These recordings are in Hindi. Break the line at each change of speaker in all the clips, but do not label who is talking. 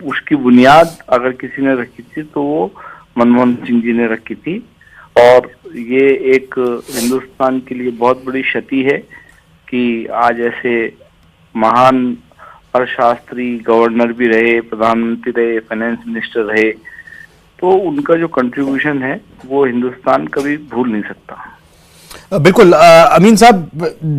उसकी बुनियाद अगर किसी ने रखी थी तो वो मनमोहन सिंह जी ने रखी थी। और ये एक हिंदुस्तान के लिए बहुत बड़ी क्षति है कि आज ऐसे महान अर्थशास्त्री, गवर्नर भी रहे, प्रधानमंत्री रहे, फाइनेंस मिनिस्टर रहे, तो उनका जो कंट्रीब्यूशन है वो हिंदुस्तान कभी भूल नहीं सकता।
बिल्कुल अमीन साहब,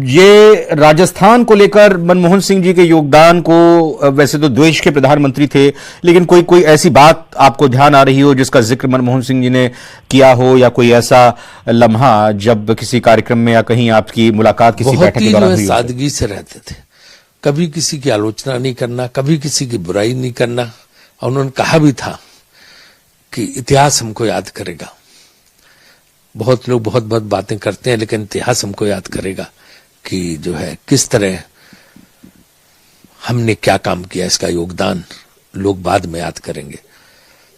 ये राजस्थान को लेकर मनमोहन सिंह जी के योगदान को, वैसे तो देश के प्रधानमंत्री थे, लेकिन कोई ऐसी बात आपको ध्यान आ रही हो जिसका जिक्र मनमोहन सिंह जी ने किया हो, या कोई ऐसा लम्हा जब किसी कार्यक्रम में या कहीं आपकी मुलाकात किसी बैठक के दौरान हुई हो?
सादगी से रहते थे, कभी किसी की आलोचना नहीं करना, कभी किसी की बुराई नहीं करना। और उन्होंने कहा भी था कि इतिहास हमको याद करेगा। बहुत लोग बहुत बहुत बातें करते हैं, लेकिन इतिहास हमको याद करेगा कि जो है किस तरह हमने क्या काम किया, इसका योगदान लोग बाद में याद करेंगे।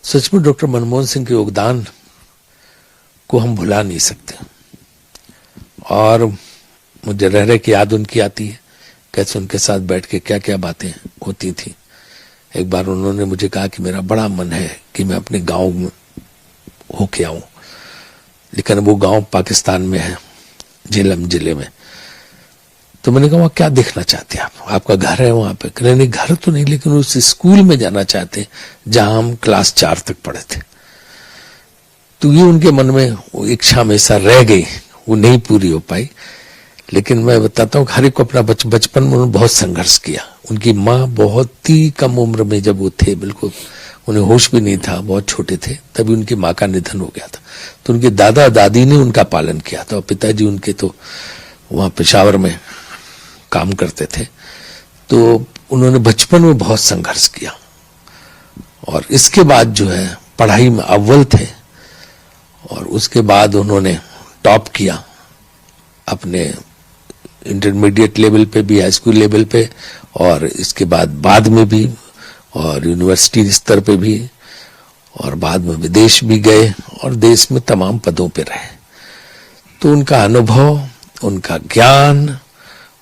सच में डॉक्टर मनमोहन सिंह के योगदान को हम भुला नहीं सकते। और मुझे रह रहे की याद उनकी आती है, कैसे उनके साथ बैठ के क्या क्या बातें होती थी। एक बार उन्होंने मुझे कहा कि मेरा बड़ा मन है कि मैं अपने गांव में होके आऊं, लेकिन वो गांव पाकिस्तान में है, झेलम जिले में। तो मैंने कहा वहां क्या देखना चाहते हैं आप, आपका घर है वहां पे? कहने नहीं, घर तो नहीं, लेकिन उस स्कूल में जाना चाहते हैं जहां हम क्लास 4 तक पढ़े थे। तो ये उनके मन में वो इच्छा हमेशा रह गई, वो नहीं पूरी हो पाई। लेकिन मैं बताता हूँ, हर एक को अपना बचपन में उन्होंने बहुत संघर्ष किया। उनकी माँ बहुत ही कम उम्र में, जब वो थे बिल्कुल उन्हें होश भी नहीं था, बहुत छोटे थे, तभी उनकी माँ का निधन हो गया था। तो उनके दादा दादी ने उनका पालन किया था, और पिताजी उनके तो वहां पेशावर में काम करते थे। तो उन्होंने बचपन में बहुत संघर्ष किया, और इसके बाद जो है पढ़ाई में अव्वल थे, और उसके बाद उन्होंने टॉप किया अपने इंटरमीडिएट लेवल पे भी, हाई स्कूल लेवल पे, और इसके बाद में भी, और यूनिवर्सिटी स्तर पे भी, और बाद में विदेश भी गए, और देश में तमाम पदों पे रहे। तो उनका अनुभव, उनका ज्ञान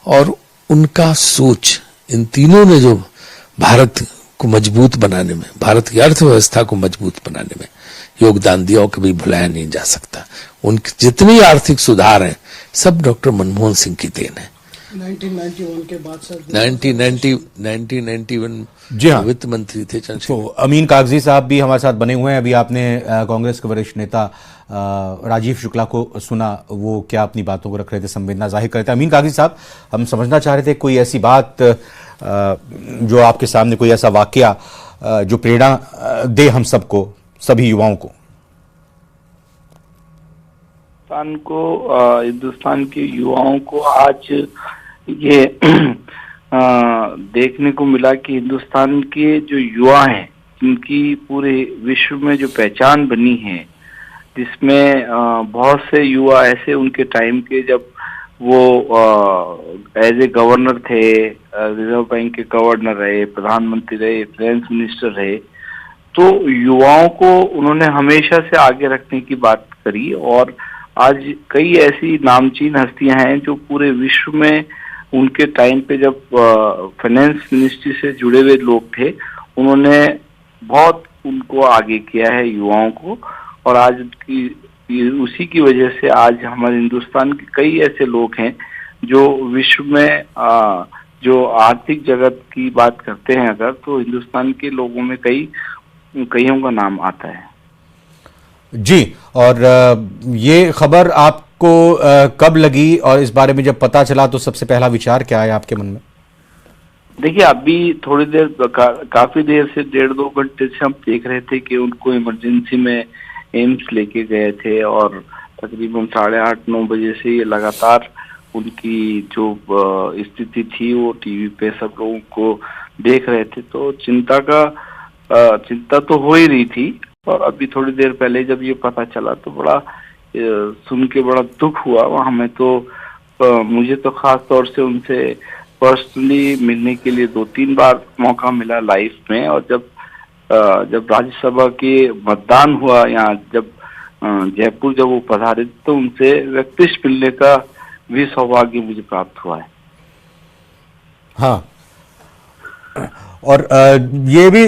और उनका सोच, इन तीनों ने जो भारत को मजबूत बनाने में, भारत की अर्थव्यवस्था को मजबूत बनाने में योगदान दिया, और कभी भुलाया नहीं जा सकता। उनके जितने आर्थिक सुधार हैं सब डॉक्टर मनमोहन सिंह की देन है।
1991 के बाद सर
1991
जी हाँ,
वित्त मंत्री थे
तो अमीन कागजी साहब भी हमारे साथ बने हुए हैं। अभी आपने कांग्रेस के वरिष्ठ नेता राजीव शुक्ला को सुना, वो क्या अपनी बातों को रख रहे थे, संवेदना जाहिर कर रहे थे। अमीन कागजी साहब, हम समझना चाह रहे थे कोई ऐसी बात जो आपके सामने, कोई ऐसा वाकया जो प्रेरणा दे हम सबको, सभी युवाओं को।
हिंदुस्तान के युवाओं को आज ये देखने को मिला कि हिंदुस्तान के जो युवा हैं, जिनकी पूरे विश्व में जो पहचान बनी है, जिसमें बहुत से युवा ऐसे उनके टाइम के, जब वो एज ए गवर्नर थे, रिजर्व बैंक के गवर्नर रहे, प्रधानमंत्री रहे, फाइनेंस मिनिस्टर रहे, तो युवाओं को उन्होंने हमेशा से आगे रखने की बात करी। और आज कई ऐसी नामचीन हस्तियां हैं जो पूरे विश्व में उनके टाइम पे, जब फाइनेंस मिनिस्ट्री से जुड़े हुए लोग थे, उन्होंने बहुत उनको आगे किया है युवाओं को। और आज की उसी की वजह से आज हमारे हिंदुस्तान के कई ऐसे लोग हैं जो विश्व में जो आर्थिक जगत की बात करते हैं अगर, तो हिंदुस्तान के लोगों में कईयों का नाम आता है।
जी, और ये खबर आपको कब लगी, और इस बारे में जब पता चला तो सबसे पहला विचार क्या है आपके मन में?
देखिए, अभी थोड़ी देर काफी देर से 1.5-2 घंटे से हम देख रहे थे कि उनको इमरजेंसी में एम्स लेके गए थे, और तकरीबन 8:30-9 बजे से ये लगातार उनकी जो स्थिति थी वो टीवी पे सब लोगों को देख रहे थे। तो चिंता तो हो ही रही थी। और अभी थोड़ी देर पहले जब ये पता चला तो बड़ा सुन के बड़ा दुख हुआ। हमें तो मुझे तो खास तौर से उनसे पर्सनली मिलने के लिए 2-3 बार मौका मिला लाइफ में। और जब राज्यसभा के मतदान हुआ, यहाँ जब जयपुर जब वो पधारे, तो उनसे व्यक्तिगत मिलने का भी सौभाग्य मुझे प्राप्त हुआ है।
हाँ, और ये भी